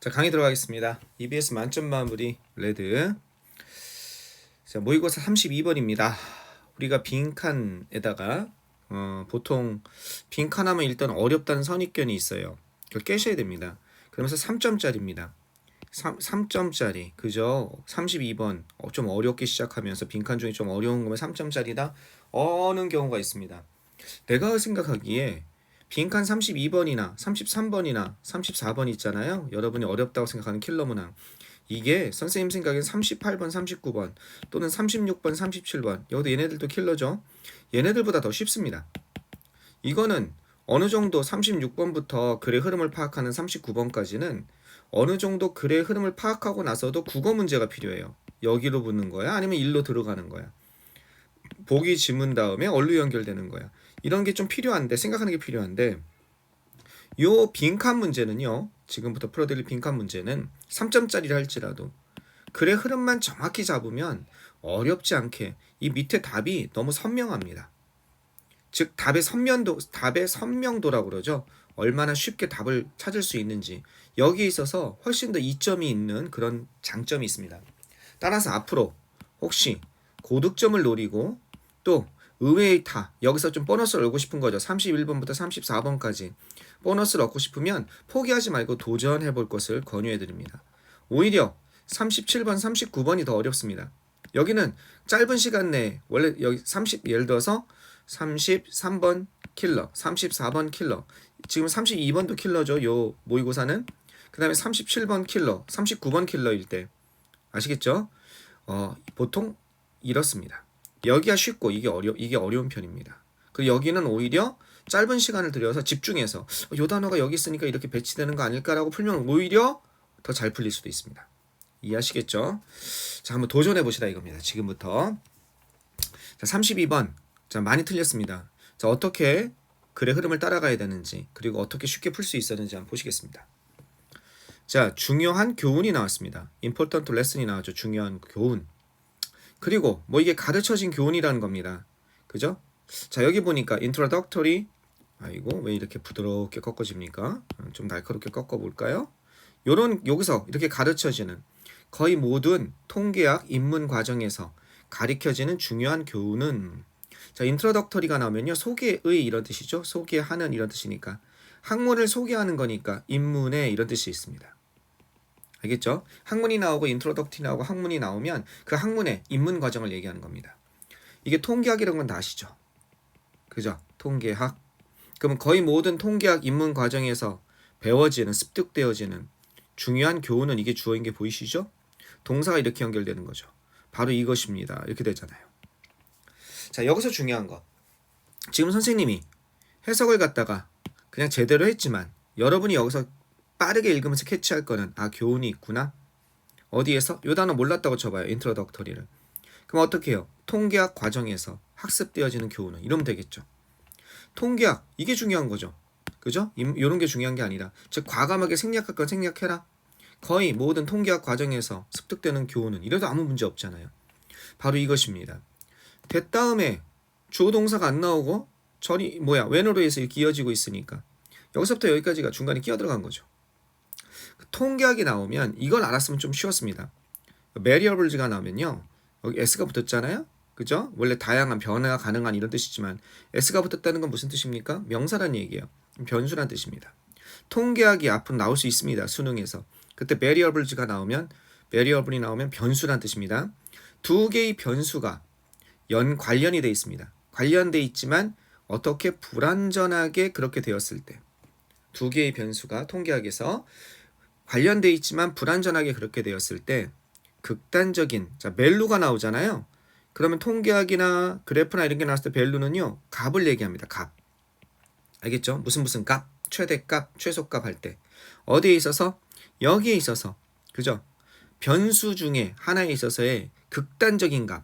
자, 강의 들어가겠습니다. EBS 만점 마무리 레드. 자, 모의고사 32번입니다. 우리가 빈칸에다가 보통 빈칸하면 일단 어렵다는 선입견이 있어요. 그걸 깨셔야 됩니다. 그러면서 3점짜리입니다. 3점짜리 그죠? 32번 좀 어렵게 시작하면서 빈칸 중에 좀 어려운 거면 3점짜리다 어는 경우가 있습니다. 내가 생각하기에 빈칸 32번이나 33번이나 34번 있잖아요. 여러분이 어렵다고 생각하는 킬러 문항. 이게 선생님 생각엔 38번, 39번 또는 36번, 37번. 여기도 얘네들도 킬러죠. 얘네들보다 더 쉽습니다. 이거는 어느 정도 36번부터 글의 흐름을 파악하는 39번까지는 어느 정도 글의 흐름을 파악하고 나서도 국어 문제가 필요해요. 여기로 붙는 거야? 아니면 일로 들어가는 거야? 보기 지문 다음에 얼로 연결되는 거야. 이런 게 좀 필요한데, 생각하는 게 필요한데, 요 빈칸 문제는요, 지금부터 풀어드릴 빈칸 문제는 3점짜리를 할지라도 글의 흐름만 정확히 잡으면 어렵지 않게 이 밑에 답이 너무 선명합니다. 즉 답의 선명도라고 그러죠. 얼마나 쉽게 답을 찾을 수 있는지 여기에 있어서 훨씬 더 이점이 있는 그런 장점이 있습니다. 따라서 앞으로 혹시 고득점을 노리고 또 의외의 여기서 좀 보너스를 얻고 싶은 거죠. 31번부터 34번까지 보너스를 얻고 싶으면 포기하지 말고 도전해 볼 것을 권유해 드립니다. 오히려 37번, 39번이 더 어렵습니다. 여기는 짧은 시간 내에 원래 여기 예를 들어서 33번 킬러, 34번 킬러, 지금 32번도 킬러죠. 요 모의고사는. 그 다음에 37번 킬러, 39번 킬러일 때 아시겠죠? 보통 이렇습니다. 여기가 쉽고 이게 어려운 편입니다. 그리고 여기는 오히려 짧은 시간을 들여서 집중해서 요 단어가 여기 있으니까 이렇게 배치되는 거 아닐까라고 풀면 오히려 더 잘 풀릴 수도 있습니다. 이해하시겠죠? 자, 한번 도전해 보시다 이겁니다. 지금부터. 자, 32번. 자, 많이 틀렸습니다. 자, 어떻게 글의 흐름을 따라가야 되는지 그리고 어떻게 쉽게 풀 수 있었는지 한번 보시겠습니다. 자, 중요한 교훈이 나왔습니다. important lesson이 나왔죠. 중요한 교훈. 그리고 뭐 이게 가르쳐진 교훈이라는 겁니다. 그죠? 자, 여기 보니까 introductory. 아이고, 왜 이렇게 부드럽게 꺾어집니까? 좀 날카롭게 꺾어볼까요? 여기서 이렇게 가르쳐지는 거의 모든 통계학 입문 과정에서 가르쳐지는 중요한 교훈은, 자, introductory가 나오면요, 소개의 이런 뜻이죠. 소개하는 이런 뜻이니까 학문을 소개하는 거니까 입문에 이런 뜻이 있습니다. 알겠죠? 학문이 나오고 introductory 나오고 학문이 나오면 그 학문의 입문 과정을 얘기하는 겁니다. 이게 통계학이라는 건 다 아시죠? 그죠? 통계학. 그러면 거의 모든 통계학 입문 과정에서 배워지는, 습득되어지는 중요한 교훈은 이게 주어인 게 보이시죠? 동사가 이렇게 연결되는 거죠. 바로 이것입니다. 이렇게 되잖아요. 자, 여기서 중요한 거. 지금 선생님이 해석을 갖다가 그냥 제대로 했지만 여러분이 여기서 빠르게 읽으면서 캐치할 거는 교훈이 있구나. 어디에서? 요 단어 몰랐다고 쳐봐요. introductory를. 그럼 어떻게 해요? 통계학 과정에서 학습되어지는 교훈은 이러면 되겠죠. 통계학 이게 중요한 거죠. 그죠? 이런 게 중요한 게 아니라 즉 과감하게 생략할 건 생략해라. 거의 모든 통계학 과정에서 습득되는 교훈은 이래도 아무 문제 없잖아요. 바로 이것입니다. 됐다음에 주어 동사가 안 나오고 when으로 해서 이렇게 이어지고 있으니까 여기서부터 여기까지가 중간에 끼어들어간 거죠. 통계학이 나오면 이걸 알았으면 좀 쉬웠습니다. variables가 나오면요, 여기 s가 붙었잖아요. 그죠? 원래 다양한 변화가 가능한 이런 뜻이지만 s가 붙었다는 건 무슨 뜻입니까? 명사란 얘기예요. 변수란 뜻입니다. 통계학이 앞으로 나올 수 있습니다. 수능에서. 그때 variables가 나오면, variable이 나오면 변수란 뜻입니다. 두 개의 변수가 관련이 되어 있습니다. 관련되어 있지만 어떻게 불완전하게 그렇게 되었을 때, 두 개의 변수가 통계학에서 관련되어 있지만 불완전하게 그렇게 되었을 때 극단적인, 자, 밸류가 나오잖아요. 그러면 통계학이나 그래프나 이런 게 나왔을 때 밸류는요, 값을 얘기합니다. 값. 알겠죠? 무슨 값, 최대값, 최소값 할 때 어디에 있어서? 여기에 있어서. 그죠? 변수 중에 하나에 있어서의 극단적인 값.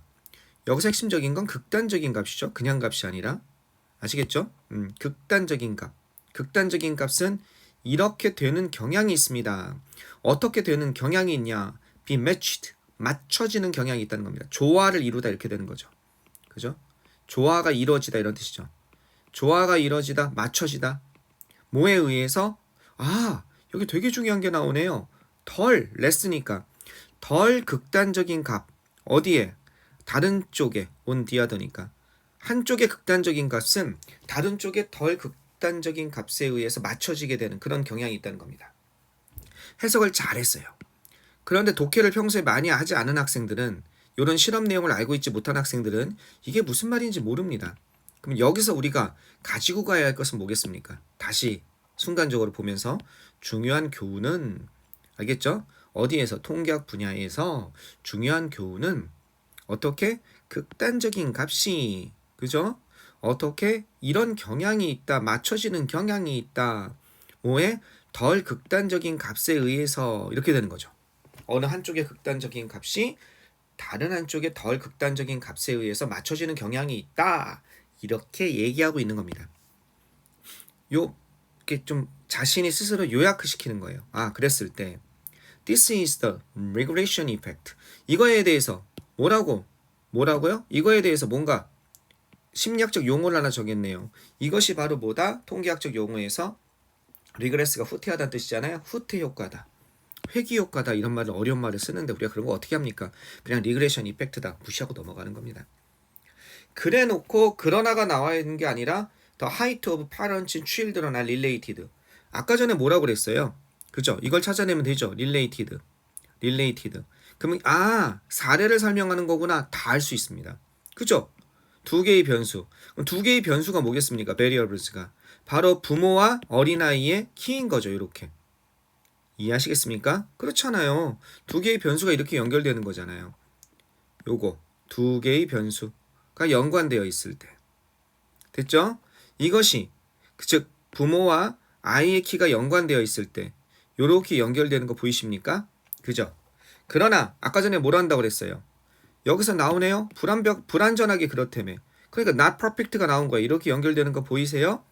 여기서 핵심적인 건 극단적인 값이죠. 그냥 값이 아니라. 아시겠죠? 극단적인 값. 극단적인 값은 이렇게 되는 경향이 있습니다. 어떻게 되는 경향이 있냐? be matched. 맞춰지는 경향이 있다는 겁니다. 조화를 이루다 이렇게 되는 거죠. 그죠? 조화가 이루어지다 이런 뜻이죠. 조화가 이루어지다, 맞춰지다. 뭐에 의해서? 여기 되게 중요한 게 나오네요. 덜 less니까 덜 극단적인 값 어디에? 다른 쪽에 on the other니까 한쪽의 극단적인 값은 다른 쪽의 덜 극단적인 값에 의해서 맞춰지게 되는 그런 경향이 있다는 겁니다. 해석을 잘했어요. 그런데 독해를 평소에 많이 하지 않은 학생들은 이런 실험 내용을 알고 있지 못한 학생들은 이게 무슨 말인지 모릅니다. 그럼 여기서 우리가 가지고 가야 할 것은 뭐겠습니까? 다시 순간적으로 보면서 중요한 교훈은 알겠죠? 어디에서 통계학 분야에서 중요한 교훈은 어떻게 극단적인 값이 그죠? 어떻게 이런 경향이 있다 맞춰지는 경향이 있다 뭐에 덜 극단적인 값에 의해서 이렇게 되는 거죠. 어느 한쪽의 극단적인 값이 다른 한쪽의 덜 극단적인 값에 의해서 맞춰지는 경향이 있다 이렇게 얘기하고 있는 겁니다. 요게 좀 자신이 스스로 요약시키는 거예요. 아 그랬을 때 This is the regression effect. 이거에 대해서 뭐라고요? 이거에 대해서 뭔가 심리학적 용어를 하나 정했네요. 이것이 바로 뭐다? 통계학적 용어에서 리그레스가 후퇴하다는 뜻이잖아요. 후퇴 효과다. 회귀 효과다 이런 말을 어려운 말을 쓰는데 우리가 그런 거 어떻게 합니까? 그냥 리그레션 이펙트다 무시하고 넘어가는 겁니다. 그래 놓고 그러나가 나와 있는 게 아니라 The height of parents in children are related. 아까 전에 뭐라고 그랬어요? 그죠? 이걸 찾아내면 되죠. related. 그러면 사례를 설명하는 거구나 다 알 수 있습니다. 그죠? 두 개의 변수. 그럼 두 개의 변수가 뭐겠습니까? variables가 바로 부모와 어린아이의 키인 거죠. 이렇게 이해하시겠습니까? 그렇잖아요. 두 개의 변수가 이렇게 연결되는 거잖아요. 요거 두 개의 변수가 연관되어 있을 때 됐죠? 이것이 즉 부모와 아이의 키가 연관되어 있을 때 요렇게 연결되는 거 보이십니까? 그죠? 그러나 아까 전에 뭘 한다고 그랬어요? 여기서 나오네요. 불완전하게 그렇다며. 그러니까 not perfect가 나온 거예요. 이렇게 연결되는 거 보이세요?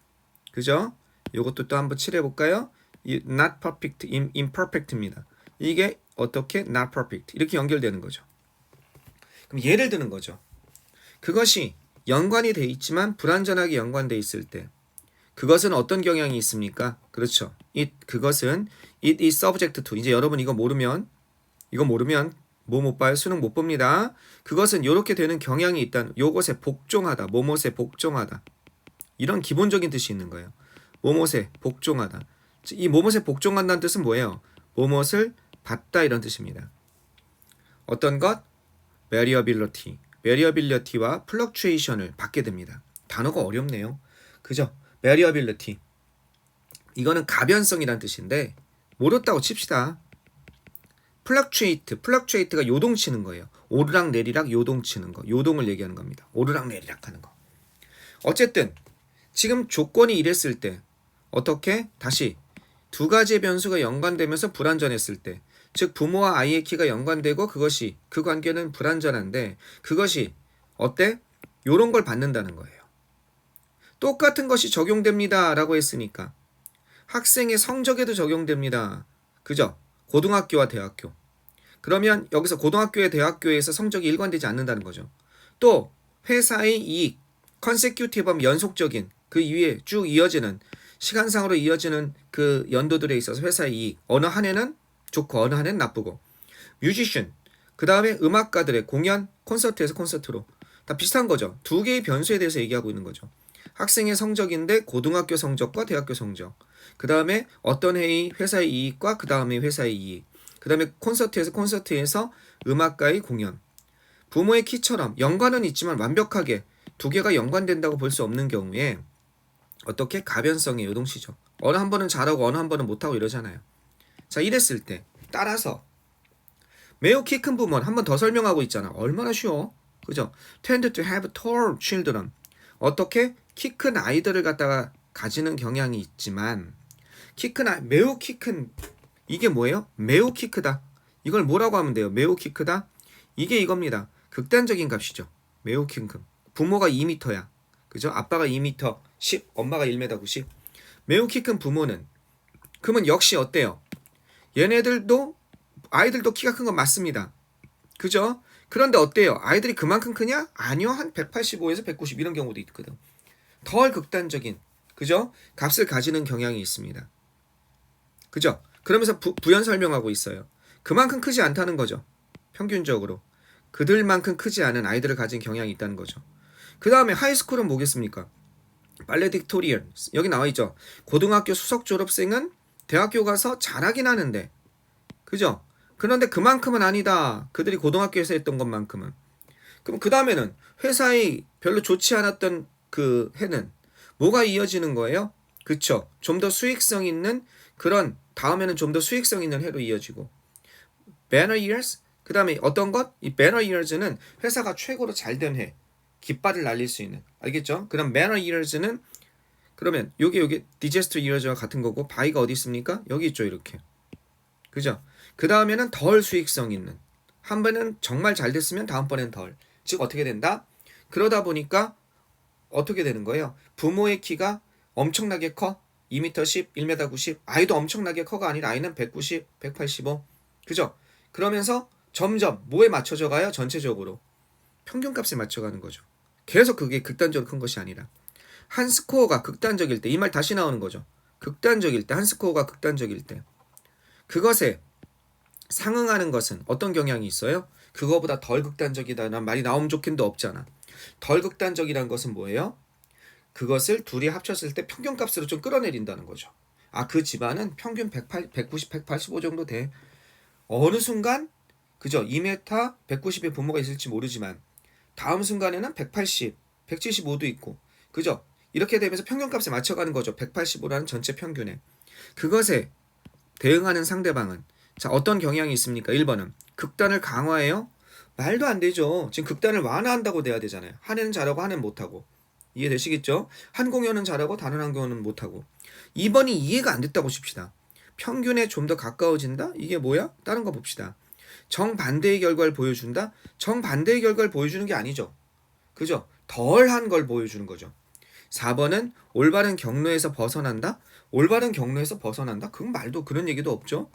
그죠? 요것도 또 한번 칠해 볼까요? not perfect, imperfect입니다. 이게 어떻게 not perfect 이렇게 연결되는 거죠. 그럼 예를 드는 거죠. 그것이 연관이 돼 있지만 불완전하게 연관돼 있을 때 그것은 어떤 경향이 있습니까? 그렇죠. 그것은 it is subject to. 이제 여러분 이거 모르면 뭐 못 봐요? 수능 못 봅니다. 그것은 이렇게 되는 경향이 있다는 요것에 복종하다. 뭐뭇에 복종하다. 이런 기본적인 뜻이 있는 거예요. 뭐뭇에 복종하다. 이 뭐뭇에 복종한다는 뜻은 뭐예요? 뭐뭇을 받다 이런 뜻입니다. 어떤 것? variability와 fluctuation을 받게 됩니다. 단어가 어렵네요. 그죠? variability. 이거는 가변성이란 뜻인데 모르겠다고 칩시다. fluctuate가 요동치는 거예요. 오르락 내리락 요동치는 거. 요동을 얘기하는 겁니다. 오르락 내리락 하는 거. 어쨌든 지금 조건이 이랬을 때 어떻게? 다시 두 가지의 변수가 연관되면서 불완전했을 때 즉 부모와 아이의 키가 연관되고 그것이 그 관계는 불완전한데 그것이 어때? 요런 걸 받는다는 거예요. 똑같은 것이 적용됩니다 라고 했으니까 학생의 성적에도 적용됩니다. 그죠? 고등학교와 대학교. 그러면 여기서 고등학교와 대학교에서 성적이 일관되지 않는다는 거죠. 또 회사의 이익, 컨세큐티브한 연속적인 그 위에 쭉 이어지는 시간상으로 이어지는 그 연도들에 있어서 회사의 이익 어느 한 해는 좋고 어느 한 해는 나쁘고 뮤지션 그 다음에 음악가들의 공연 콘서트에서 콘서트로 다 비슷한 거죠. 두 개의 변수에 대해서 얘기하고 있는 거죠. 학생의 성적인데 고등학교 성적과 대학교 성적 그 다음에 어떤 해의 회사의 이익과 그 다음에 회사의 이익 그 다음에 콘서트에서 음악가의 공연 부모의 키처럼 연관은 있지만 완벽하게 두 개가 연관된다고 볼 수 없는 경우에 어떻게 가변성의 요동치죠. 어느 한 번은 잘하고 어느 한 번은 못하고 이러잖아요. 자 이랬을 때 따라서 매우 키 큰 부모는 한 번 더 설명하고 있잖아. 얼마나 쉬워. 그죠? tend to have tall children. 어떻게 키 큰 아이들을 갖다가 가지는 경향이 있지만 매우 키 큰 이게 뭐예요? 매우 키 크다. 이걸 뭐라고 하면 돼요? 매우 키 크다. 이게 이겁니다. 극단적인 값이죠. 매우 키 큰. 부모가 2m야. 그죠? 아빠가 2m 10, 엄마가 1m 90. 매우 키 큰 부모는 그러면 역시 어때요? 아이들도 키가 큰 건 맞습니다. 그죠? 그런데 어때요? 아이들이 그만큼 크냐? 아니요. 한 185에서 190 이런 경우도 있거든. 덜 극단적인 그죠? 값을 가지는 경향이 있습니다. 그죠? 그러면서 부연 설명하고 있어요. 그만큼 크지 않다는 거죠. 평균적으로. 그들만큼 크지 않은 아이들을 가진 경향이 있다는 거죠. 그 다음에 하이스쿨은 뭐겠습니까? 발레딕토리언. 여기 나와 있죠. 고등학교 수석 졸업생은 대학교 가서 잘하긴 하는데, 그죠? 그런데 그만큼은 아니다. 그들이 고등학교에서 했던 것만큼은. 그럼 그 다음에는 회사에 별로 좋지 않았던 그 해는 뭐가 이어지는 거예요? 그쵸? 좀 더 수익성 있는 그런 다음에는 좀 더 수익성 있는 해로 이어지고 banner years 그 다음에 어떤 것? 이 banner years는 회사가 최고로 잘 된 해 깃발을 날릴 수 있는 알겠죠? 그럼 banner years는 그러면 요게 disaster years와 같은 거고 바이가 어디 있습니까? 여기 있죠 이렇게 그죠? 그 다음에는 덜 수익성 있는 한 번은 정말 잘 됐으면 다음번엔 덜 즉 어떻게 된다? 그러다 보니까 어떻게 되는 거예요? 부모의 키가 엄청나게 커 2m 10, 1m 90 아이도 엄청나게 커가 아니라 아이는 190, 185 그죠? 그러면서 점점 뭐에 맞춰져 가요? 전체적으로 평균값에 맞춰가는 거죠. 계속 그게 극단적으로 큰 것이 아니라 한 스코어가 극단적일 때 이 말 다시 나오는 거죠. 극단적일 때 한 스코어가 극단적일 때 그것에 상응하는 것은 어떤 경향이 있어요? 그거보다 덜 극단적이다라는 말이 나오면 좋겠는데 없잖아. 덜 극단적이라는 것은 뭐예요? 그것을 둘이 합쳤을 때 평균값으로 좀 끌어내린다는 거죠. 아, 그 집안은 평균 108, 190, 185 정도 돼. 어느 순간 그죠? 2m 190의 부모가 있을지 모르지만 다음 순간에는 180, 175도 있고 그죠? 이렇게 되면서 평균값에 맞춰가는 거죠. 185라는 전체 평균에. 그것에 대응하는 상대방은 자 어떤 경향이 있습니까? 1번은 극단을 강화해요? 말도 안 되죠. 지금 극단을 완화한다고 돼야 되잖아요. 한 해는 잘하고 한 해는 못하고. 이해되시겠죠? 한 공연은 잘하고 다른 한 공연은 못하고. 2번이 이해가 안 됐다고 칩시다. 평균에 좀 더 가까워진다? 이게 뭐야? 다른 거 봅시다. 정반대의 결과를 보여준다? 정반대의 결과를 보여주는 게 아니죠. 그죠? 덜한 걸 보여주는 거죠. 4번은 올바른 경로에서 벗어난다? 올바른 경로에서 벗어난다? 그건 말도 그런 얘기도 없죠.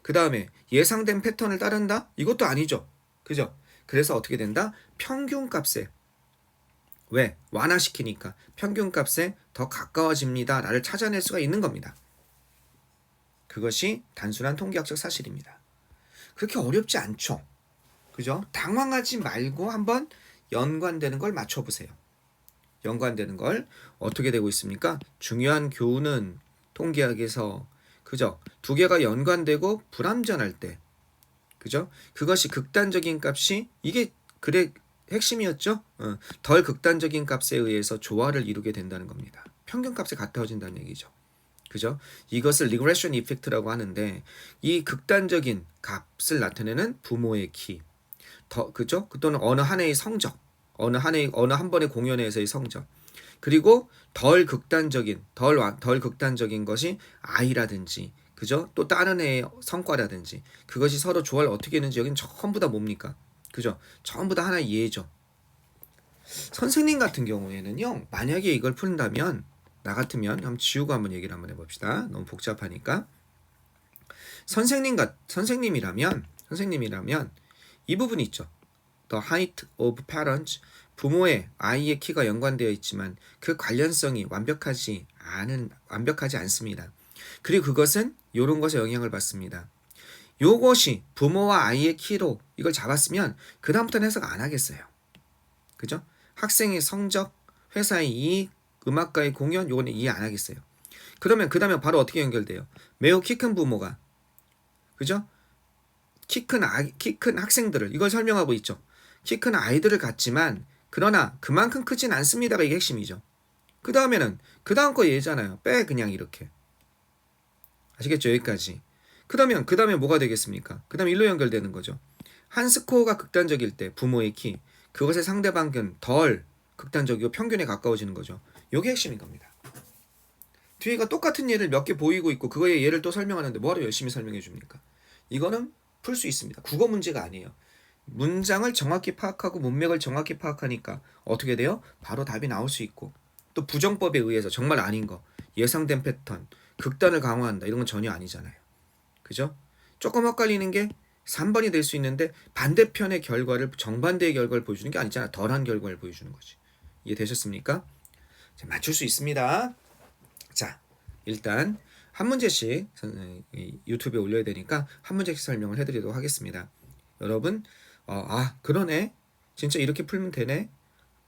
그 다음에 예상된 패턴을 따른다? 이것도 아니죠. 그죠? 그래서 어떻게 된다? 평균값에 왜? 완화시키니까 평균값에 더 가까워집니다. 나를 찾아낼 수가 있는 겁니다. 그것이 단순한 통계학적 사실입니다. 그렇게 어렵지 않죠. 그죠? 당황하지 말고 한번 연관되는 걸 맞춰보세요. 연관되는 걸 어떻게 되고 있습니까? 중요한 교훈은 통계학에서 그죠? 두 개가 연관되고 불완전할 때 그죠? 그것이 극단적인 값이 이게 그래 핵심이었죠? 덜 극단적인 값에 의해서 조화를 이루게 된다는 겁니다. 평균값에 가까워진다는 얘기죠. 그죠? 이것을 리그레션 이펙트라고 하는데 이 극단적인 값을 나타내는 부모의 키, 그죠? 또는 어느 한 해의 성적, 어느 한 번의 공연에서의 성적, 그리고 덜 극단적인 것이 아이라든지, 그죠? 또 다른 애의 성과라든지 그것이 서로 조화를 어떻게 했는지 여기는 전부 다 뭡니까? 그죠? 전부 다 하나의 예죠. 선생님 같은 경우에는요, 만약에 이걸 푼다면 나 같으면 한번 지우고 한번 얘기를 한번 해봅시다. 너무 복잡하니까. 선생님이라면 이 부분 있죠. The height of parents 부모의 아이의 키가 연관되어 있지만 그 관련성이 완벽하지 않습니다. 그리고 그것은 이런 것에 영향을 받습니다. 요것이 부모와 아이의 키로 이걸 잡았으면 그 다음부터는 해석 안 하겠어요. 그죠? 학생의 성적, 회사의 이익, 음악가의 공연 요거는 이해 안 하겠어요. 그러면 그 다음에 바로 어떻게 연결돼요? 매우 키 큰 부모가 그죠? 키 큰 학생들을 이걸 설명하고 있죠. 키 큰 아이들을 갖지만 그러나 그만큼 크진 않습니다가 이게 핵심이죠. 그 다음에는 그 다음 거 얘잖아요. 빼 그냥 이렇게. 아시겠죠? 여기까지. 그 다음에 뭐가 되겠습니까? 그 다음에 일로 연결되는 거죠. 한 스코어가 극단적일 때 부모의 키 그것의 상대방은 덜 극단적이고 평균에 가까워지는 거죠. 이게 핵심인 겁니다. 뒤에가 똑같은 예를 몇 개 보이고 있고 그거의 예를 또 설명하는데 뭐하러 열심히 설명해 줍니까? 이거는 풀 수 있습니다. 국어 문제가 아니에요. 문장을 정확히 파악하고 문맥을 정확히 파악하니까 어떻게 돼요? 바로 답이 나올 수 있고 또 부정법에 의해서 정말 아닌 거 예상된 패턴 극단을 강화한다 이런 건 전혀 아니잖아요. 그죠? 조금 헷갈리는 게 3번이 될 수 있는데 반대편의 결과를 정반대의 결과를 보여주는 게 아니잖아. 덜한 결과를 보여주는 거지. 이해되셨습니까? 자, 맞출 수 있습니다. 자, 일단 한 문제씩 유튜브에 올려야 되니까 한 문제씩 설명을 해드리도록 하겠습니다. 여러분 그러네, 진짜 이렇게 풀면 되네,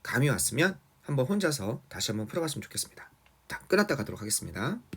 감이 왔으면 한번 혼자서 다시 한번 풀어봤으면 좋겠습니다. 자, 끝났다 가도록 하겠습니다.